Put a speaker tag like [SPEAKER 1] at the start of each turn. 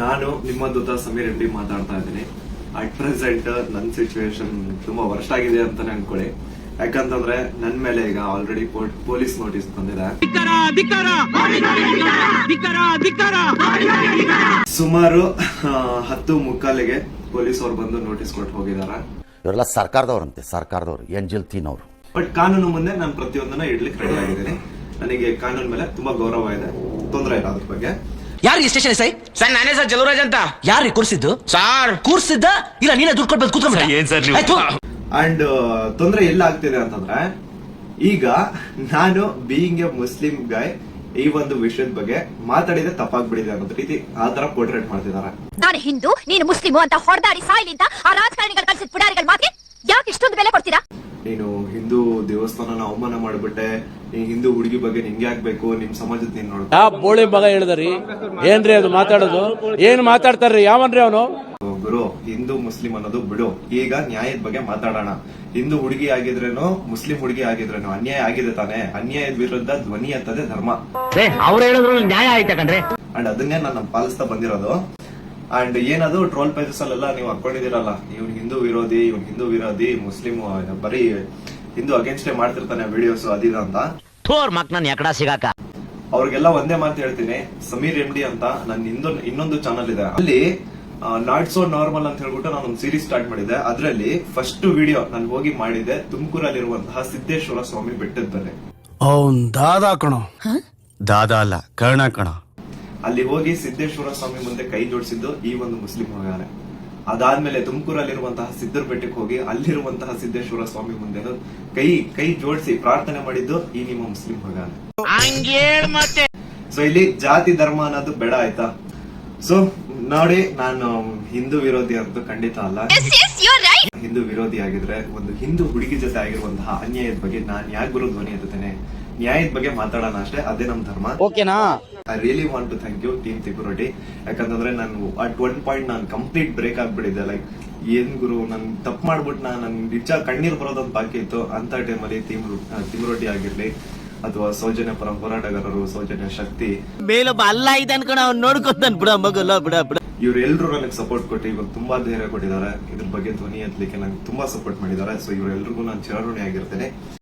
[SPEAKER 1] ನಾನು ನಿಮ್ಮ ದೂತ Sameer M D ಮಾತಾಡ್ತಾ ಇದ್ದೀನಿ. ಅಟ್ ಪ್ರೆಸೆಂಟ್ ನನ್ನ ಸಿಚುವೇಶನ್ ತುಂಬಾ ವರ್ಸ್ಟ್ ಆಗಿದೆ ಅಂತಾನೆ ಅನ್ಕೊಳ್ಳಿ. ಯಾಕಂತಂದ್ರೆ ನನ್ ಮೇಲೆ ಈಗ ಆಲ್ರೆಡಿ ಪೊಲೀಸ್ ನೋಟಿಸ್ ಬಂದಿದೆ. ಸುಮಾರು 10:45 ಪೊಲೀಸ್ ಅವ್ರು ಬಂದು ನೋಟಿಸ್ ಕೊಟ್ಟು ಹೋಗಿದ್ದಾರೆ.
[SPEAKER 2] ಇವರೆಲ್ಲ ಸರ್ಕಾರದವರು ಎಂಜಿಲ್ ತೀನ್ ಅವರು.
[SPEAKER 1] ಬಟ್ ಕಾನೂನು ಮುಂದೆ ನಾನು ಪ್ರತಿಯೊಂದನ್ನ ಇಡ್ಲಿಕ್ಕೆ ರೆಡಿ ಆಗಿದ್ದೀನಿ. ನನಗೆ ಕಾನೂನು ಮೇಲೆ ತುಂಬಾ ಗೌರವ ಇದೆ, ತೊಂದರೆ ಇಲ್ಲ ಅದ್ರ ಬಗ್ಗೆ.
[SPEAKER 3] ಯಾರು ಸ್ಟೇಷನ್ ಸೈ
[SPEAKER 4] ಸರ್ ನಾನೇ ಸರ್ ಜಲುರಾಜ್ ಅಂತ.
[SPEAKER 3] ಯಾರು ಕೂರ್ಸಿದ್ದು
[SPEAKER 4] ಸಾರ್
[SPEAKER 3] ಕೂರ್ಸಿದ್ದ ಇಲ್ಲ ನೀನೇ ದುಡ್ಡು ಕೊಟ್ಟು ಕೂತ್ಕೊಂಡ್ಬಿಟ್ಟ?
[SPEAKER 4] ಏನ್ ಸರ್ ನೀವು?
[SPEAKER 1] ಅಂಡ್ ತೊಂದರೆ ಎಲ್ಲ ಆಗ್ತಿದೆ ಅಂತಂದ್ರೆ, ಈಗ ನಾನು ಬೀಯಿಂಗ್ ಎ ಮುಸ್ಲಿಂ ಗಾಯ್ ಈ ಒಂದು ವಿಷಯದ ಬಗ್ಗೆ ಮಾತಾಡಿದ್ರೆ ತಪ್ಪಾಗ್ಬಿಡಿದೆ ಅನ್ನೋ ರೀತಿ ಆ ತರ ಪೋರ್ಟ್ರೇಟ್ ಮಾಡ್ತಿದ್ದಾರೆ.
[SPEAKER 5] ನಾನು ಹಿಂದೂ ನೀನು ಮುಸ್ಲಿಮು ಅಂತ ಹೊಡೆದಾಡಿ ಸಾಯ್ಲಿಂದ ಆ ರಾಜಕಾರಣಿಗಳು ಕಳಿಸಿದ ಪುಡಾರಿಗಳ ಮಾತಿಗೆ ಯಾಕೆ ಇಷ್ಟೊಂದು ಬೆಲೆ ಕೊಡ್ತೀರಾ?
[SPEAKER 1] ನೀನು ಹಿಂದೂ ದೇವಸ್ಥಾನನ ಅವಮಾನ ಮಾಡ್ಬಿಟ್ಟೆ, ಈ ಹಿಂದೂ ಹುಡುಗಿ ಬಗ್ಗೆ ನಿಂಗೆ ಆಗ್ಬೇಕು, ನಿಮ್ ಸಮಾಜದ ನೀನ್ ನೋಡ.
[SPEAKER 6] ಯಾವ ಬೋಳಿ ಮಗ ಹೇಳಿದ್ರಿ? ಏನ್ರಿ ಅದು ಮಾತಾಡೋದು? ಏನ್ ಮಾತಾಡ್ತಾರ್ರಿ? ಯಾವನ್ರಿ ಅವನು?
[SPEAKER 1] ಗುರು, ಹಿಂದೂ ಮುಸ್ಲಿಂ ಅನ್ನೋದು ಬಿಡು, ಈಗ ನ್ಯಾಯದ ಬಗ್ಗೆ ಮಾತಾಡೋಣ. ಹಿಂದೂ ಹುಡುಗಿ ಆಗಿದ್ರೇನು ಮುಸ್ಲಿಂ ಹುಡುಗಿ ಆಗಿದ್ರೇನು ಅನ್ಯಾಯ ಆಗಿದೆ ತಾನೆ. ಅನ್ಯಾಯದ ವಿರುದ್ಧ ಧ್ವನಿ ಎತ್ತದೆ ಧರ್ಮ.
[SPEAKER 4] ಅವ್ರು ಹೇಳಿದ್ರು ನ್ಯಾಯ ಆಯ್ತಾ ಕಣ್ರಿ.
[SPEAKER 1] ಅಂಡ್ ಅದನ್ನೇ ನಾನು ಪಾಲಿಸ್ತಾ ಬಂದಿರೋದು. ಅಂಡ್ ಏನದು ಟ್ರೋಲ್ ಪೇಜಸ್ ಅಲ್ಲೆಲ್ಲ ನೀವು ಹಾಕೊಂಡಿದಿರಲ್ಲ, ಇವ್ನು ಹಿಂದೂ ವಿರೋಧಿ ಮುಸ್ಲಿಂ ಬರೀ ಹಿಂದೂ ಅಗೇನ್ಸ್ಟ್ ಮಾಡ್ತಿರ್ತಾನೆ ವಿಡಿಯೋಸ್ ಅದಿದ ಅಂತ. ಅವ್ರಿಗೆಲ್ಲ ಒಂದೇ ಮಾತು ಹೇಳ್ತೀನಿ, ಸಮೀರ್ ಎಂ ಡಿ ಅಂತ ನನ್ನ ಇನ್ನೊಂದು ಚಾನಲ್ ಇದೆ. ಅಲ್ಲಿ ನಾಟ್ ಸೋ ನಾರ್ಮಲ್ ಅಂತ ಹೇಳ್ಬಿಟ್ಟು ನಾನು ಒಂದು ಸೀರೀಸ್ ಸ್ಟಾರ್ಟ್ ಮಾಡಿದ್ದೆ. ಅದರಲ್ಲಿ ಫಸ್ಟ್ ವಿಡಿಯೋ ನಾನು ಹೋಗಿ ಮಾಡಿದ್ದೆ ತುಮಕೂರಲ್ಲಿರುವಂತಹ ಸಿದ್ದೇಶ್ವರ ಸ್ವಾಮಿ ಬೆಟ್ಟದ ಮೇಲೆ.
[SPEAKER 2] ದಾದಾ ಅಲ್ಲ, ಕರ್ಣ ಕಣ.
[SPEAKER 1] ಅಲ್ಲಿ ಹೋಗಿ ಸಿದ್ದೇಶ್ವರ ಸ್ವಾಮಿ ಮುಂದೆ ಕೈ ಜೋಡಿಸಿದ್ದು ಈ ಒಂದು ಮುಸ್ಲಿಂ ಮಗನೇ. ಅದಾದ್ಮೇಲೆ ತುಮಕೂರಲ್ಲಿರುವಂತಹ ಸಿದ್ದರ ಬೆಟ್ಟಕ್ಕೆ ಹೋಗಿ ಅಲ್ಲಿರುವಂತಹ ಸಿದ್ದೇಶ್ವರ ಸ್ವಾಮಿ ಮುಂದೆ ಕೈ ಜೋಡಿಸಿ ಪ್ರಾರ್ಥನೆ ಮಾಡಿದ್ದು ಈ ನಿಮ್ಮ ಮುಸ್ಲಿಂ ಮಗನೇ. ಸೊ ಇಲ್ಲಿ ಜಾತಿ ಧರ್ಮ ಅನ್ನೋದು ಬೇಡ, ಆಯ್ತಾ? ಸೊ ನೋಡಿ, ನಾನು ಹಿಂದೂ ವಿರೋಧಿ ಅಂತೂ ಖಂಡಿತ ಅಲ್ಲ. ಹಿಂದೂ ವಿರೋಧಿ ಆಗಿದ್ರೆ ಒಂದು ಹಿಂದೂ ಹುಡುಗಿ ಜೊತೆ ಆಗಿರುವಂತಹ ಅನ್ಯಾಯದ ಬಗ್ಗೆ ನಾನು ಯಾಕೆ ಗುರು ಧ್ವನಿ ಎತ್ತುತ್ತೇನೆ? ನ್ಯಾಯದ ಬಗ್ಗೆ ಮಾತಾಡೋಣ ಅಷ್ಟೇ, ಅದೇ ನಮ್ ಧರ್ಮ.
[SPEAKER 3] ಓಕೆನಾ?
[SPEAKER 1] I really want to thank you team Tiguroddi. ಯಾಕಂತಂದ್ರೆ ನಾನು ಅಟ್ ಒನ್ ಪಾಯಿಂಟ್ ನಾನು ಕಂಪ್ಲೀಟ್ ಬ್ರೇಕ್ ಆಗ್ಬಿಟ್ಟಿದ್ದೆ. ಲೈಕ್ ಏನ್ ಗುರು, ನನ್ ತಪ್ಪು ಮಾಡ್ಬಿಟ್ಟು ನನ್ ನಿಜ ಕಣ್ಣೀರ್ ಬರೋದೊಂದು ಬಾಕಿ ಇತ್ತು. ಅಂತ ಟೈಮಲ್ಲಿ ತಿಗುರೊಡ್ಡಿ ಆಗಿರ್ಲಿ ಅಥವಾ ಸೌಜನ್ಯ ಪರ ಹೋರಾಟಗಾರರು, ಸೌಜನ್ಯ ಶಕ್ತಿ,
[SPEAKER 3] ಮೇಲೊಬ್ಬ ಅಲ್ಲ ಇದೆ ಅನ್ಕೊಂಡು ಅವ್ನು ನೋಡ್ಕೊತಾನ ಬಿಡ ಮಗಲ್ಲ ಬಿಡ.
[SPEAKER 1] ಇವರೆಲ್ಲರೂ ನನಗೆ ಸಪೋರ್ಟ್ ಕೊಟ್ಟು ಇವಾಗ ತುಂಬಾ ಧೈರ್ಯ ಕೊಟ್ಟಿದ್ದಾರೆ. ಇದ್ರ ಬಗ್ಗೆ ಧ್ವನಿ ಎತ್ತಲಿಕ್ಕೆ ನಂಗೆ ತುಂಬಾ ಸಪೋರ್ಟ್ ಮಾಡಿದ್ದಾರೆ. ಸೊ ಇವರೆಲ್ಲರಿಗೂ ನಾನು ಚಿರಋಣಿ ಆಗಿರ್ತೇನೆ.